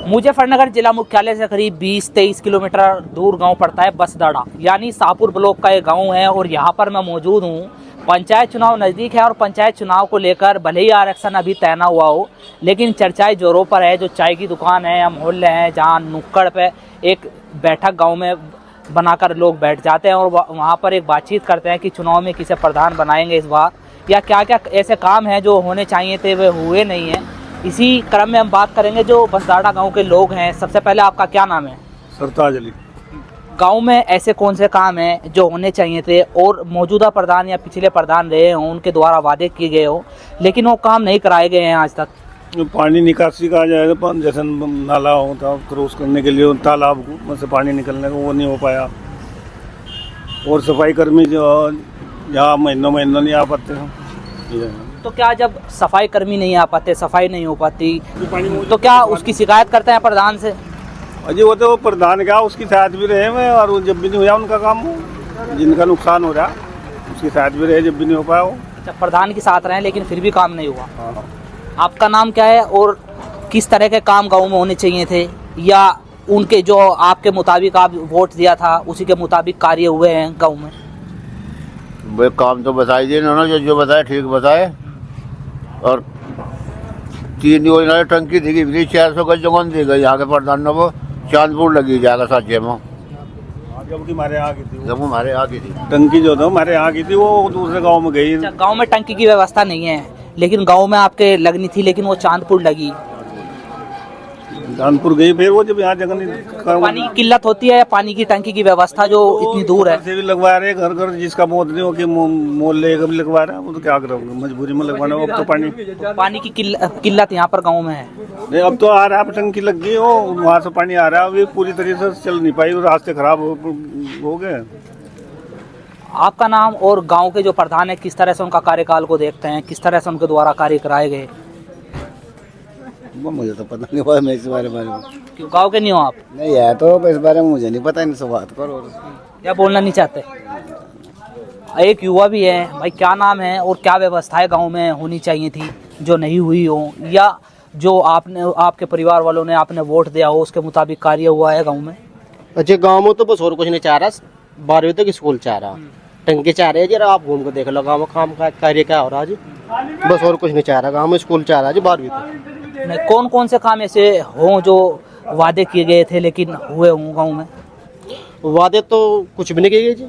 मुजफ्फरनगर जिला मुख्यालय से करीब 20-23 किलोमीटर दूर गांव पड़ता है बसदाड़ा, यानी शाहपुर ब्लॉक का एक गांव है। और यहां पर मैं मौजूद हूं। पंचायत चुनाव नज़दीक है और पंचायत चुनाव को लेकर भले ही आरक्षण अभी तय ना हुआ हो, लेकिन चर्चाएं जोरों पर है। जो चाय की दुकान है या मोहल्ले हैं जहां नुक्कड़ पे एक बैठक गाँव में बनाकर लोग बैठ जाते हैं और वहाँ पर एक बातचीत करते हैं कि चुनाव में किसे प्रधान बनाएंगे इस बार, या क्या क्या ऐसे काम हैं जो होने चाहिए थे वे हुए नहीं हैं। इसी क्रम में हम बात करेंगे जो बसदाड़ा गांव के लोग हैं। सबसे पहले आपका क्या नाम है? सरताज अली। गांव में ऐसे कौन से काम हैं जो होने चाहिए थे और मौजूदा प्रधान या पिछले प्रधान रहे हों उनके द्वारा वादे किए गए हो, लेकिन वो काम नहीं कराए गए हैं आज तक? पानी निकासी का जाएगा, जैसे नाला होता क्रॉस करने के लिए तालाब में से पानी निकलने का, वो नहीं हो पाया। और सफाई कर्मी जो यहाँ महीनों नहीं आ पाते हैं। तो क्या जब सफाई कर्मी नहीं आ पाते, सफाई नहीं हो पाती, तो क्या उसकी शिकायत करते हैं प्रधान से? अजी वो तो प्रधान क्या, उसकी साथ भी रहे मैं, और वो जब भी नहीं हुआ उनका काम, जिनका नुकसान हो रहा उसकी साथ भी रहे जब भी नहीं हो पाया वो। अच्छा, प्रधान के साथ रहे लेकिन फिर भी काम नहीं हुआ। हाँ। आपका नाम क्या है और किस तरह के काम गाँव में होने चाहिए थे, या उनके जो आपके मुताबिक आप वोट दिया था उसी के मुताबिक कार्य हुए हैं गाँव में? भाई काम तो बताई दिए उन्होंने, जो बताए ठीक बताए। और 3 योजना टंकी दी गई, 400 गज जगह दी गई यहाँ के प्रधान ने, वो चांदपुर लगी जाएगा साझे में। जबकि हमारे यहाँ की थी, जब हमारे यहाँ की थी टंकी जो था हमारे यहाँ की थी, वो दूसरे गांव में गई। गांव में टंकी की व्यवस्था नहीं है, लेकिन गांव में आपके लगनी थी, लेकिन वो चांदपुर लगी। कानपुर गई, फिर वो जब यहाँ जगह नहीं। पानी की किल्लत होती है, पानी की टंकी की व्यवस्था जो इतनी दूर है। से भी लगवा रहे घर घर, जिसका मौत नहीं हो कि मोहल्ले का भी लगवा रहा है, वो तो क्या करोगे, मजबूरी में लगवाना। अब तो पानी की किल्लत यहाँ पर गाँव में है। नहीं, अब तो आ रहा है, टंकी लग गई हो, वहाँ से पानी आ रहा है, अभी पूरी तरीके से चल नहीं पाई, रास्ते खराब हो गए। आपका नाम और गांव के जो प्रधान है, किस तरह से उनका कार्यकाल को देखते हैं, किस तरह से उनके द्वारा कार्य कराए गए? मुझे तो पता नहीं हुआ, मैं इस बारे में। क्यों गांव के नहीं हो आप? नहीं है तो इस बारे में मुझे नहीं पता, इनसे बात करो। क्या बोलना नहीं चाहते? एक युवा भी है भाई, क्या नाम है और क्या व्यवस्थाएं गांव में होनी चाहिए थी जो नहीं हुई हो, या जो आपके परिवार वालों ने आपने वोट दिया हो उसके मुताबिक कार्य हुआ है गाँव में? अच्छा, गाँव में तो बस और कुछ नहीं चाह रहा, 12वीं तक स्कूल चाह रहा, टंकी चाह रहे हैं। जरा आप घूम कर देख लो गाँव में काम का कार्य क्या हो रहा है जी, बस और कुछ नहीं चाह रहा। गाँव में स्कूल चाह रहा है जी 12वीं तक। कौन कौन से काम ऐसे हों जो वादे किए गए थे लेकिन हुए हों गाँव में? वादे तो कुछ भी नहीं किए गए जी।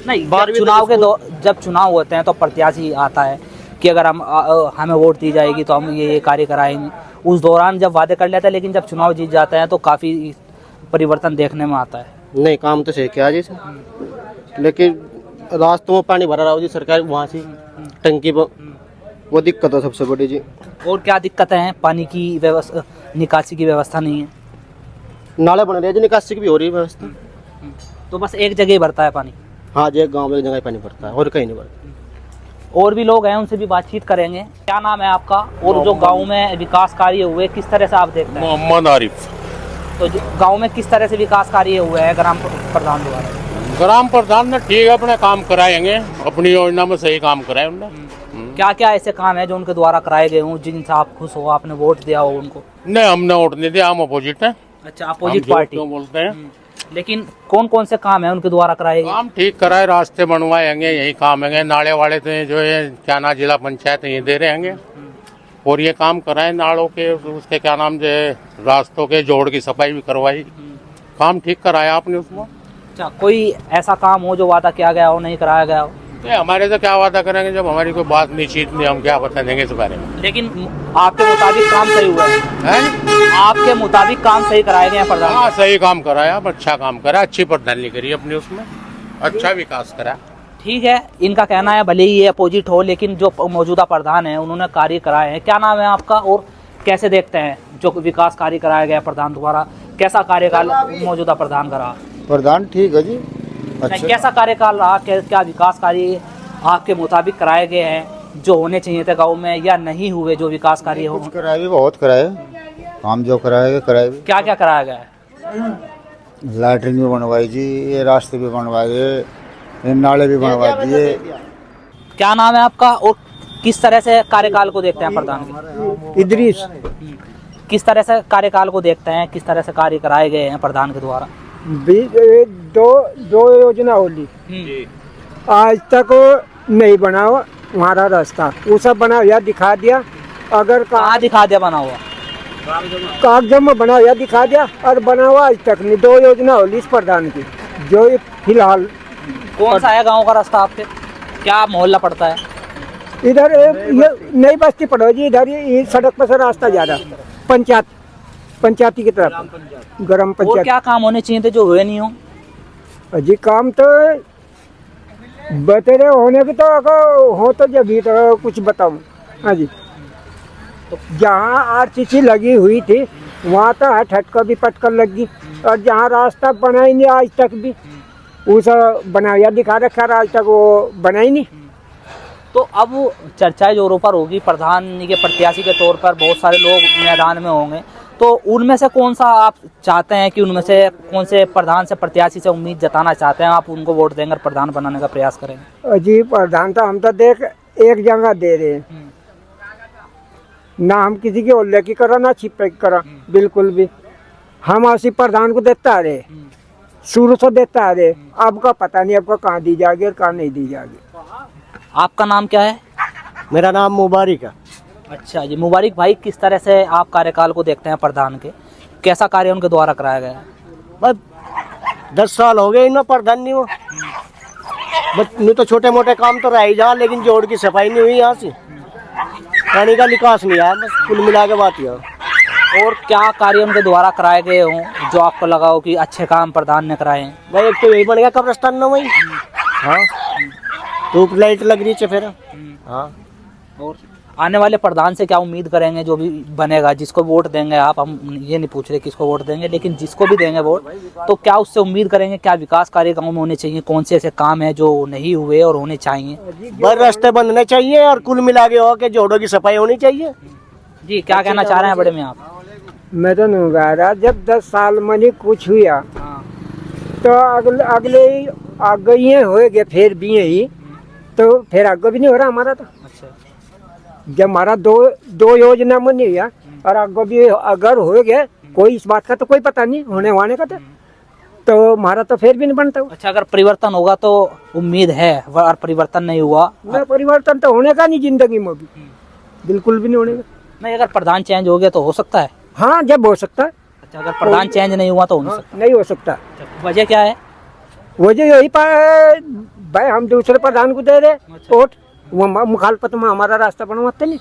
नहीं, चुनाव के जब चुनाव होते हैं तो प्रत्याशी आता है कि अगर हमें वोट दी जाएगी तो हम ये कार्य कराएंगे। उस दौरान जब वादे कर लेते हैं, लेकिन जब चुनाव जीत जाते हैं तो काफ़ी परिवर्तन देखने में आता है। नहीं, काम तो सही किया जी, लेकिन रास्तों में पानी भरा रहा हो जी, सरकार वहाँ से टंकी पर, वो दिक्कत है सबसे बड़ी जी। और क्या दिक्कत है? पानी की व्यवस्था, निकासी की व्यवस्था नहीं है, नाले बन रहे हैं जी, निकासी की भी हो रही है व्यवस्था। तो बस एक जगह ही भरता है पानी? हाँ जी, एक गाँव में एक जगह पानी भरता है और कहीं नहीं भरता। और भी लोग हैं, उनसे भी बातचीत करेंगे। क्या नाम है आपका और जो गाँव में विकास कार्य हुए किस तरह से आप देखते हैं? मोहम्मद आरिफ। तो गाँव में किस तरह से विकास कार्य हुए हैं ग्राम प्रधान द्वारा? ग्राम प्रधान ने ठीक है अपने काम कराएंगे, अपनी योजना में सही काम कराए उन्होंने। क्या क्या ऐसे काम है जो उनके द्वारा कराए गए हों जिनसे आप खुश हो, आपने वोट दिया हो उनको? नहीं, हमने वोट नहीं दिया, हम अपोजिट हैं। अच्छा, अपोजिट पार्टी बोलते हैं। लेकिन कौन कौन से काम है उनके द्वारा कराए गए? काम ठीक कराए, रास्ते बनवाएंगे, यही काम है। नाले वाले तो जो है क्या नाम जिला पंचायत ये दे रहे हैं, और ये काम कराए नालों के, उसके क्या नाम जो है रास्तों के जोड़ की सफाई भी करवाई, काम ठीक कराया आपने उसमें। अच्छा, कोई ऐसा काम हो जो वादा किया गया हो नहीं कराया गया हो? हमारे तो क्या वादा करेंगे जब हमारी कोई बात निश्चित नहीं, हम क्या बता देंगे इस बारे में। लेकिन आपके मुताबिक काम सही हुआ है? आपके मुताबिक काम सही कराए गए हैं प्रधान? हाँ, सही काम कराया, अच्छा काम करा, अच्छी प्रधानी करी अपनी, उसमें अच्छा विकास करा। ठीक है, इनका कहना है भले ही ये अपोजिट हो, लेकिन जो मौजूदा प्रधान है उन्होंने कार्य कराए हैं। क्या नाम है आपका और कैसे देखते हैं जो विकास कार्य कराया गया प्रधान द्वारा? कैसा कार्यकाल मौजूदा प्रधान का रहा? प्रधान ठीक है जी, अच्छा। कैसा कार्यकाल रहा? क्या विकास कार्य आपके मुताबिक कराए गए हैं जो होने चाहिए थे गाँव में, या नहीं हुए जो विकास कार्य हो? कराए भी बहुत कराए, काम जो कराए भी। क्या क्या कराया गया है? लैट्रिन भी बनवाई जी, ये रास्ते भी बनवाए, ये नाले भी बनवा दिए। क्या नाम है आपका और किस तरह से कार्यकाल को देखते हैं प्रधान के? इदरीस। किस तरह से कार्यकाल को देखते हैं, किस तरह से कार्य कराए गए हैं प्रधान के द्वारा? दो योजना होली आज तक नहीं बना हुआ हमारा रास्ता, वो सब बना हुआ दिखा दिया। अगर कहाँ दिखा दिया बना हुआ? कागजों में बना हुआ दिखा दिया और बना हुआ आज तक नहीं। 2 योजना होली इस प्रधान की जो फिलहाल। कौन सा है गाँव का रास्ता आपके, क्या मोहल्ला पड़ता है? इधर ये नई बस्ती पड़ो जी, इधर ये सड़क पर से रास्ता जा रहा पंचायती की तरफ, ग्राम और पंचायत। क्या काम होने चाहिए थे जो हुए नहीं हो? जी काम तो बतेरे होने के तो अगर हो तो जब भी तो कुछ बताऊं। हाँ जी, जहाँ आरसीसी लगी हुई थी वहाँ तो हट का भी पटकर लगी, और जहाँ रास्ता बना ही नहीं आज तक भी, उस बनाया दिखा रखा आज तक वो बना ही नहीं। तो अब चर्चाएं जोरों पर होगी, प्रधान के प्रत्याशी के तौर पर बहुत सारे लोग मैदान में होंगे, तो उनमें से कौन सा आप चाहते हैं कि उनमें से कौन से प्रधान से प्रत्याशी से उम्मीद जताना चाहते हैं, आप उनको वोट देंगे और प्रधान बनाने का प्रयास करेंगे? जी प्रधान तो हम तो देख एक जगह दे रहे हैं, ना हम किसी की ओल्ले की करा ना छिपे की करा, बिल्कुल भी। हम ऐसी प्रधान को देता रहे, शुरू से देता रहे। आपका पता नहीं आपको कहाँ दी जाएगी और कहाँ नहीं दी जाएगी। आपका नाम क्या है? मेरा नाम मुबारक है। अच्छा जी, मुबारक भाई, किस तरह से आप कार्यकाल को देखते हैं प्रधान के, कैसा कार्य उनके द्वारा कराया गया है? बस 10 साल हो गए इनमें प्रधान नहीं हो, बस नहीं तो छोटे मोटे काम तो रह ही जा, लेकिन जोड़ की सफाई नहीं हुई यहाँ से, पानी का निकास नहीं आया, बस कुल मिला के बात यह। और क्या कार्य उनके द्वारा कराए गए हों जो आपको लगा हो कि अच्छे काम प्रधान ने कराए हैं? भाई एक तो यही बन गया कब्रस्तान में वही। हाँ, धूप लाइट लग रही है फिर। हाँ, और आने वाले प्रधान से क्या उम्मीद करेंगे, जो भी बनेगा, जिसको वोट देंगे आप, हम ये नहीं पूछ रहे किसको वोट देंगे, लेकिन जिसको भी देंगे वोट, तो क्या उससे उम्मीद करेंगे, क्या विकास कार्य गाँव में होने चाहिए, कौन से ऐसे काम है जो नहीं हुए और होने चाहिए? बस रास्ते बनने चाहिए और कुल मिला के हो के जोड़ों की सफाई होनी चाहिए। जी, क्या कहना चाह रहे हैं बड़े में आप? मैं तो नहीं गा रहा, जब 10 साल में नहीं कुछ हुआ तो अगले आगे ये होएगे, फिर भी यही तो फिर आगे भी नहीं हो रहा हमारा। तो अच्छा, जब हमारा दो योजना में नहीं हुआ और आगे भी अगर हो गया, कोई इस बात का तो कोई पता नहीं होने वाने का, तो हमारा तो फिर भी नहीं बनता। अच्छा, अगर परिवर्तन होगा तो उम्मीद है, और परिवर्तन नहीं हुआ? ना, परिवर्तन तो होने का नहीं जिंदगी में भी, बिल्कुल भी नहीं होने का। नहीं, अगर प्रधान चेंज हो गया तो हो सकता है? हाँ, जब हो सकता है। अच्छा, अगर प्रधान चेंज नहीं हुआ तो हो नहीं सकता? नहीं हो सकता। वजह क्या है? वजह यही भाई हम दूसरे प्रधान को दे रहे वोट, वो मुखालफत में हमारा रास्ता बनवाते नहीं।